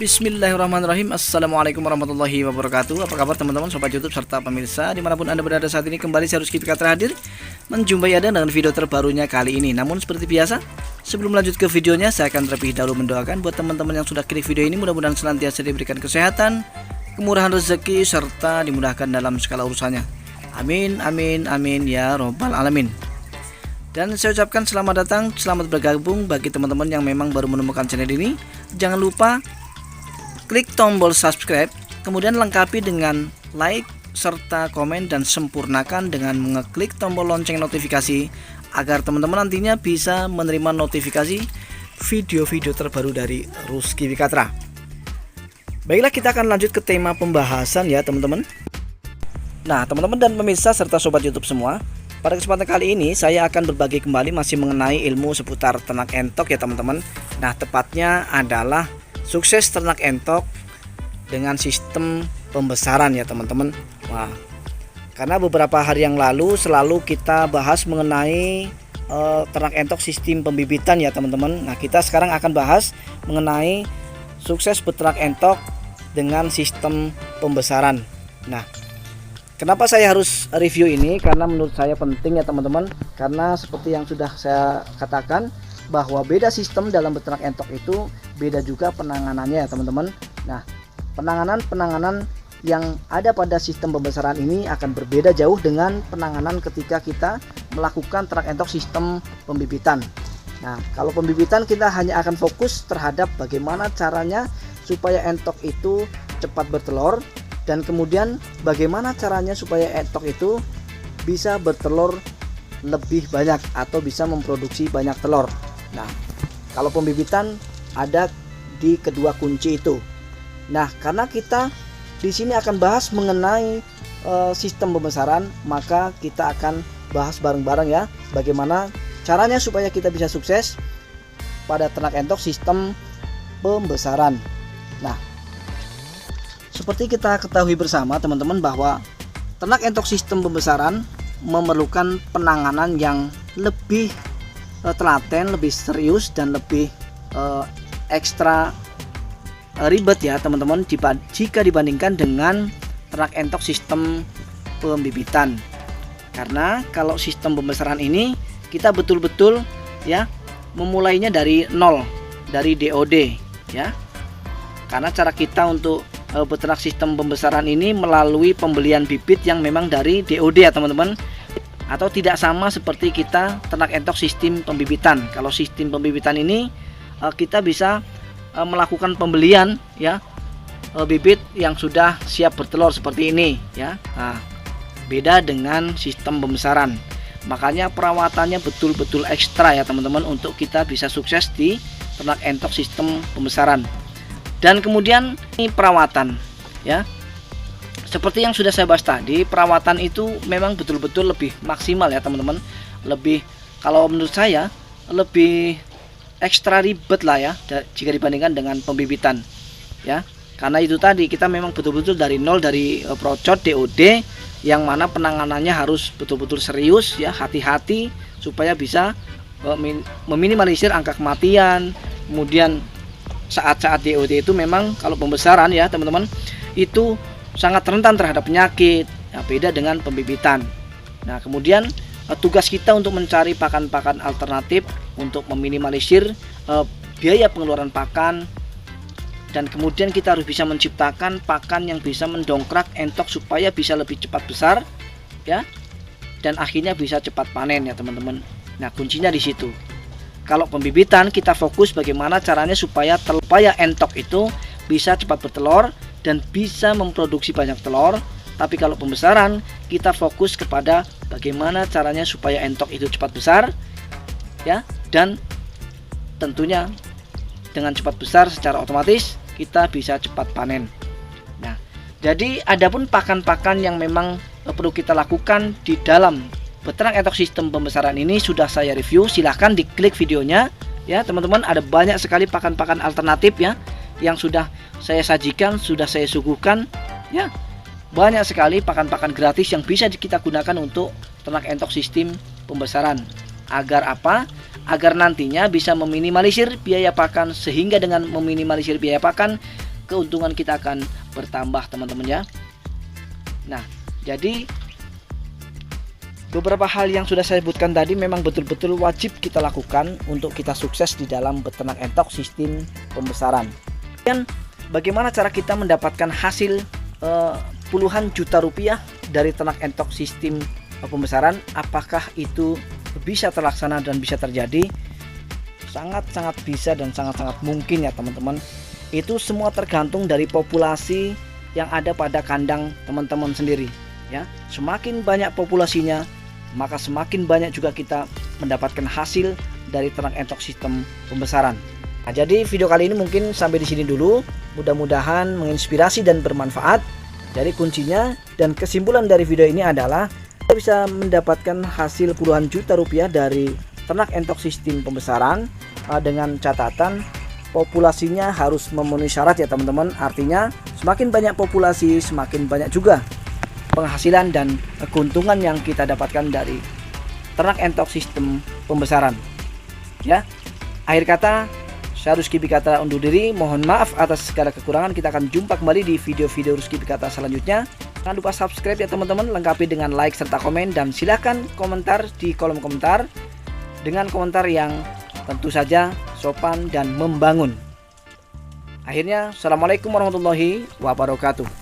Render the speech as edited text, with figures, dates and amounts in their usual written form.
Bismillahirrahmanirrahim. Assalamualaikum warahmatullahi wabarakatuh. Apa kabar teman-teman, sobat YouTube serta pemirsa dimanapun anda berada saat ini. Kembali saya Rusky Fikatra hadir menjumpai anda dengan video terbarunya kali ini. Namun seperti biasa, sebelum lanjut ke videonya, saya akan terlebih dahulu mendoakan buat teman-teman yang sudah klik video ini, mudah-mudahan senantiasa diberikan kesehatan, kemurahan rezeki, serta dimudahkan dalam segala urusannya. Amin, amin, amin ya robbal alamin. Dan saya ucapkan selamat datang, selamat bergabung bagi teman-teman yang memang baru menemukan channel ini. Jangan lupa klik tombol subscribe, kemudian lengkapi dengan like serta komen, dan sempurnakan dengan mengeklik tombol lonceng notifikasi agar teman-teman nantinya bisa menerima notifikasi video-video terbaru dari Rusky Fikatra. Baiklah, kita akan lanjut ke tema pembahasan ya teman-teman. Nah teman-teman dan pemirsa serta sobat YouTube semua, pada kesempatan kali ini saya akan berbagi kembali masih mengenai ilmu seputar ternak entok ya teman-teman. Nah tepatnya adalah sukses ternak entok dengan sistem pembesaran ya teman-teman. Wah, karena beberapa hari yang lalu selalu kita bahas mengenai ternak entok sistem pembibitan ya teman-teman. Nah kita sekarang akan bahas mengenai sukses beternak entok dengan sistem pembesaran. Nah kenapa saya harus review ini? Karena menurut saya penting ya teman-teman. Karena seperti yang sudah saya katakan, bahwa beda sistem dalam beternak entok itu beda juga penanganannya ya teman-teman. Nah penanganan yang ada pada sistem pembesaran ini akan berbeda jauh dengan penanganan ketika kita melakukan ternak entok sistem pembibitan. Nah kalau pembibitan kita hanya akan fokus terhadap bagaimana caranya supaya entok itu cepat bertelur, dan kemudian bagaimana caranya supaya entok itu bisa bertelur lebih banyak atau bisa memproduksi banyak telur. Nah, kalau pembibitan ada di kedua kunci itu. Nah, karena kita di sini akan bahas mengenai sistem pembesaran, maka kita akan bahas bareng-bareng ya bagaimana caranya supaya kita bisa sukses pada ternak entok sistem pembesaran. Nah, seperti kita ketahui bersama teman-teman bahwa ternak entok sistem pembesaran memerlukan penanganan yang lebih telaten, lebih serius, dan lebih ekstra ribet ya teman-teman jika dibandingkan dengan ternak entok sistem pembibitan. Karena kalau sistem pembesaran ini kita betul-betul ya memulainya dari nol, dari DOD ya. Karena cara kita untuk beternak sistem pembesaran ini melalui pembelian bibit yang memang dari DOD ya teman-teman, atau tidak sama seperti kita ternak entok sistem pembibitan. Kalau sistem pembibitan ini kita bisa melakukan pembelian ya bibit yang sudah siap bertelur seperti ini ya. Nah, beda dengan sistem pembesaran. Makanya perawatannya betul-betul ekstra ya teman-teman untuk kita bisa sukses di ternak entok sistem pembesaran. Dan kemudian ini perawatan ya. Seperti yang sudah saya bahas tadi, perawatan itu memang betul-betul lebih maksimal ya teman-teman. Lebih, kalau menurut saya lebih ekstra ribet lah ya jika dibandingkan dengan pembibitan ya. Karena itu tadi kita memang betul-betul dari nol, dari procot DOD, yang mana penanganannya harus betul-betul serius ya, hati-hati supaya bisa meminimalisir angka kematian. Kemudian saat-saat DOD itu memang kalau pembesaran ya teman-teman itu sangat rentan terhadap penyakit ya, beda dengan pembibitan. Nah kemudian tugas kita untuk mencari pakan-pakan alternatif untuk meminimalisir biaya pengeluaran pakan, dan kemudian kita harus bisa menciptakan pakan yang bisa mendongkrak entok supaya bisa lebih cepat besar ya, dan akhirnya bisa cepat panen ya teman-teman. Nah kuncinya di situ. Kalau pembibitan kita fokus bagaimana caranya supaya entok itu bisa cepat bertelur dan bisa memproduksi banyak telur. Tapi kalau pembesaran kita fokus kepada bagaimana caranya supaya entok itu cepat besar ya, dan tentunya dengan cepat besar secara otomatis kita bisa cepat panen. Nah jadi adapun pakan-pakan yang memang perlu kita lakukan di dalam beternak entok sistem pembesaran ini sudah saya review. Silahkan diklik videonya ya teman-teman. Ada banyak sekali pakan-pakan alternatif ya yang sudah saya sajikan, sudah saya suguhkan ya. Banyak sekali pakan-pakan gratis yang bisa kita gunakan untuk ternak entok sistem pembesaran. Agar apa? Agar nantinya bisa meminimalisir biaya pakan, sehingga dengan meminimalisir biaya pakan keuntungan kita akan bertambah teman-teman ya. Nah, jadi beberapa hal yang sudah saya sebutkan tadi memang betul-betul wajib kita lakukan untuk kita sukses di dalam beternak entok sistem pembesaran. Dan bagaimana cara kita mendapatkan hasil puluhan juta rupiah dari ternak entok sistem pembesaran? Apakah itu bisa terlaksana dan bisa terjadi? Sangat-sangat bisa dan sangat-sangat mungkin ya teman-teman. Itu semua tergantung dari populasi yang ada pada kandang teman-teman sendiri ya. Semakin banyak populasinya, maka semakin banyak juga kita mendapatkan hasil dari ternak entok sistem pembesaran. Nah, jadi video kali ini mungkin sampai di sini dulu. Mudah-mudahan menginspirasi dan bermanfaat. Jadi kuncinya dan kesimpulan dari video ini adalah kita bisa mendapatkan hasil puluhan juta rupiah dari ternak entok sistem pembesaran dengan catatan populasinya harus memenuhi syarat ya teman-teman. Artinya semakin banyak populasi, semakin banyak juga penghasilan dan keuntungan yang kita dapatkan dari ternak entok sistem pembesaran ya. Akhir kata, saya Rusky Pikata undur diri. Mohon maaf atas segala kekurangan. Kita akan jumpa kembali di video-video Rusky Pikata selanjutnya. Jangan lupa subscribe ya teman-teman, lengkapi dengan like serta komen, dan silahkan komentar di kolom komentar dengan komentar yang tentu saja sopan dan membangun. Akhirnya, assalamualaikum warahmatullahi wabarakatuh.